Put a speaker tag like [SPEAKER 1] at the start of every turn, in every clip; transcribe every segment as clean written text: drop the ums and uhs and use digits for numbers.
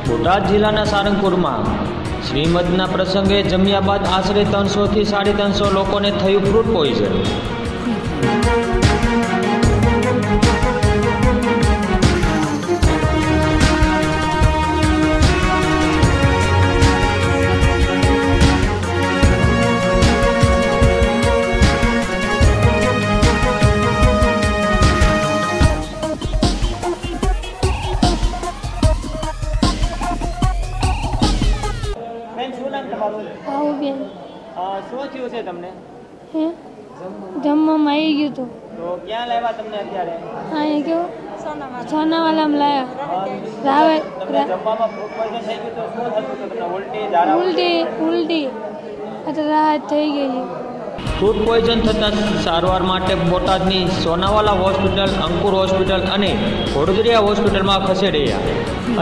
[SPEAKER 1] બોટાદ જિલ્લાના સારંગપુરમાં શ્રીમદના પ્રસંગે જમ્યા બાદ આશરે 300 થી 350 લોકોને થયું ફ્રૂટ પોઈઝન.
[SPEAKER 2] શું થયું છે તમને?
[SPEAKER 3] જમવામાં આવી ગયું હતું.
[SPEAKER 2] તો ક્યાં લાવ્યા તમને અત્યારે?
[SPEAKER 3] અહીંયા કેવું સોનાવાલામાં લાવ્યા.
[SPEAKER 2] જમવામાં ફૂડ પોઈઝન થઈ ગયું તો શું થતું હતું તમને? ઉલટી, ઝાડા
[SPEAKER 3] ઉલટી એટલે રાહત થઈ ગઈ છે.
[SPEAKER 1] ફૂડ પોઈઝન થતાં સારવાર માટે બોટાદની સોનાવાલા હોસ્પિટલ, અંકુર હોસ્પિટલ અને વડોદરા હોસ્પિટલમાં ખસેડ્યા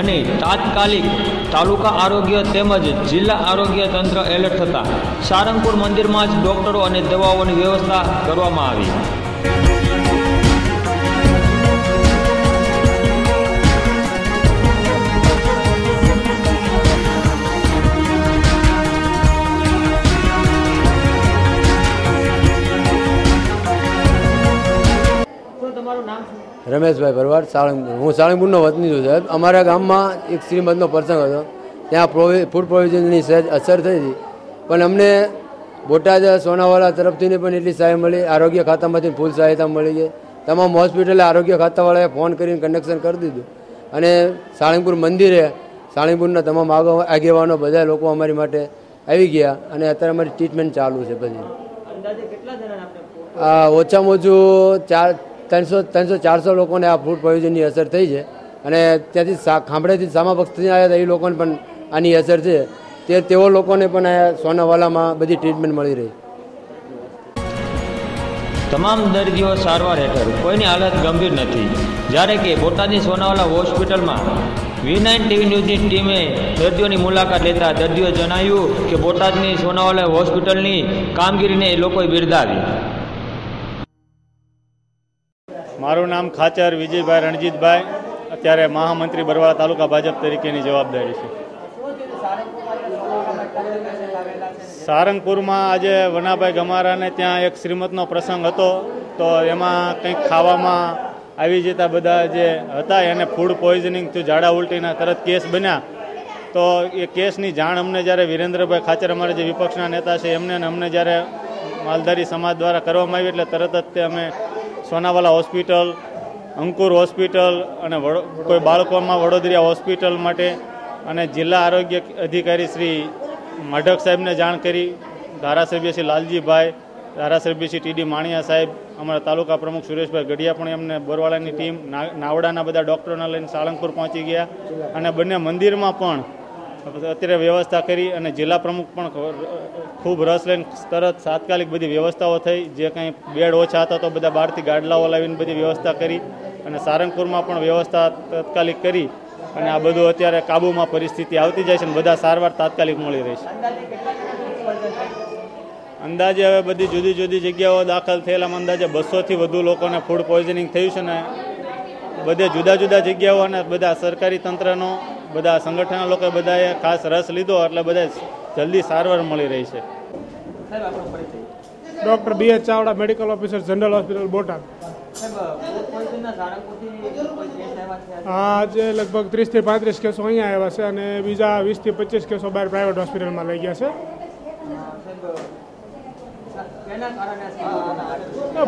[SPEAKER 1] અને તાત્કાલિક તાલુકા આરોગ્ય તેમજ જિલ્લા આરોગ્ય તંત્ર એલર્ટ થતાં સારંગપુર મંદિરમાં જ ડૉક્ટરો અને દવાઓની વ્યવસ્થા કરવામાં આવી.
[SPEAKER 4] રમેશભાઈ ભરવાડ, સાળંગપુર. હું સાળંગપુરનો વતની છું સાહેબ. અમારા ગામમાં એક શ્રીમદનો પ્રસંગ હતો, ત્યાં ફૂડ પ્રોવિઝનની સહેજ અસર થઈ હતી, પણ અમને બોટાદ સોનાવાલા તરફથી પણ એટલી સહાય મળી, આરોગ્ય ખાતામાંથી ફૂલ સહાયતા મળી ગઈ. તમામ હોસ્પિટલે આરોગ્ય ખાતાવાળાએ ફોન કરીને કનેક્શન કરી દીધું અને સાળંગપુર મંદિરે સાળંગપુરના તમામ આગેવાનો બધા લોકો અમારી માટે આવી ગયા અને અત્યારે અમારી ટ્રીટમેન્ટ ચાલુ છે. બધી ઓછામાં ઓછું 300-400 લોકોને આ ફૂડ પોઈઝનની અસર થઈ છે અને ત્યાંથી ખાંભળેથી સામા પક્ષથી આવ્યા હતા એ લોકોને પણ આની અસર છે. તેઓ લોકોને પણ આ સોનાવાલામાં બધી ટ્રીટમેન્ટ મળી રહી.
[SPEAKER 1] તમામ દર્દીઓ સારવાર હેઠળ, કોઈની હાલત ગંભીર નથી. જ્યારે કે બોટાદની સોનાવાલા હોસ્પિટલમાં V9 TV ન્યૂઝની ટીમે દર્દીઓની મુલાકાત લેતા દર્દીઓએ જણાવ્યું કે બોટાદની સોનાવાલા હોસ્પિટલની કામગીરીને એ લોકોએ બિરદાવી.
[SPEAKER 5] મારું નામ ખાચર વિજયભાઈ રણજીતભાઈ, અત્યારે મહામંત્રી બરવાળા તાલુકા ભાજપ તરીકેની જવાબદારી છે. સારંગપુરમાં આજે વનાભાઈ ગમારાને ત્યાં એક શ્રીમદનો પ્રસંગ હતો, તો એમાં કંઈક ખાવામાં આવી જતા બધા જે હતા એને ફૂડ પોઈઝનિંગથી ઝાડા ઉલટીના તરત કેસ બન્યા. તો એ કેસની જાણ અમને જ્યારે વિરેન્દ્રભાઈ ખાચર, અમારા જે વિપક્ષના નેતા છે, એમને અને અમને જ્યારે માલધારી સમાજ દ્વારા કરવામાં આવી એટલે તરત જ તે અમે સોનાવાલા હોસ્પિટલ, અંકુર હોસ્પિટલ અને કોઈ બાળકોમાં વડોદરા હોસ્પિટલ માટે અને જિલ્લા આરોગ્ય અધિકારી શ્રી માઢક સાહેબને જાણ કરી. ધારાસભ્ય શ્રી લાલજીભાઈ, ધારાસભ્ય શ્રી TD માણિયા સાહેબ, અમારા તાલુકા પ્રમુખ સુરેશભાઈ ગઢિયા પણ એમને બોરવાડાની ટીમ, નાવડાના બધા ડૉક્ટરોને લઈને સાળંગપુર પહોંચી ગયા અને બંને મંદિરમાં પણ અત્યારે વ્યવસ્થા કરી અને જિલ્લા પ્રમુખ પણ ખૂબ રસ લઈને તરત તાત્કાલિક બધી વ્યવસ્થાઓ થઈ. જે કંઈ બેડ ઓછા હતા તો બધા બહારથી ગાડલાઓ લાવીને બધી વ્યવસ્થા કરી અને સારંગપુરમાં પણ વ્યવસ્થા તાત્કાલિક કરી અને આ બધું અત્યારે કાબૂમાં પરિસ્થિતિ આવતી જાય છે અને બધા સારવાર તાત્કાલિક મળી રહી છે. અંદાજે હવે બધી જુદી જુદી જગ્યાઓ દાખલ થયેલામાં અંદાજે 200થી વધુ લોકોને ફૂડ પોઈઝનિંગ થયું છે ને બધે જુદા જુદા જગ્યાઓ અને બધા સરકારી તંત્રનો, બધા સંગઠનના લોકોએ બધાએ ખાસ રસ લીધો એટલે બધા જલ્દી સારવાર મળી રહી છે.
[SPEAKER 6] Doctor B.H. Chavda, medical officer, general hospital, Botad. આજે લગભગ 30 થી 35 કેસો અહીંયા આવ્યા છે અને બીજા 20 થી 25 કેસો બહાર પ્રાઇવેટ હોસ્પિટલમાં લઈ ગયા છે.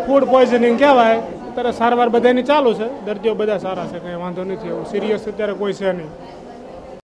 [SPEAKER 6] ફૂડ પોઈઝનિંગ કહેવાય. અત્યારે સારવાર બધાની ચાલુ છે, દર્દીઓ બધા સારા છે, કંઈ વાંધો નથી, એવું સિરિયસ અત્યારે કોઈ છે નહીં.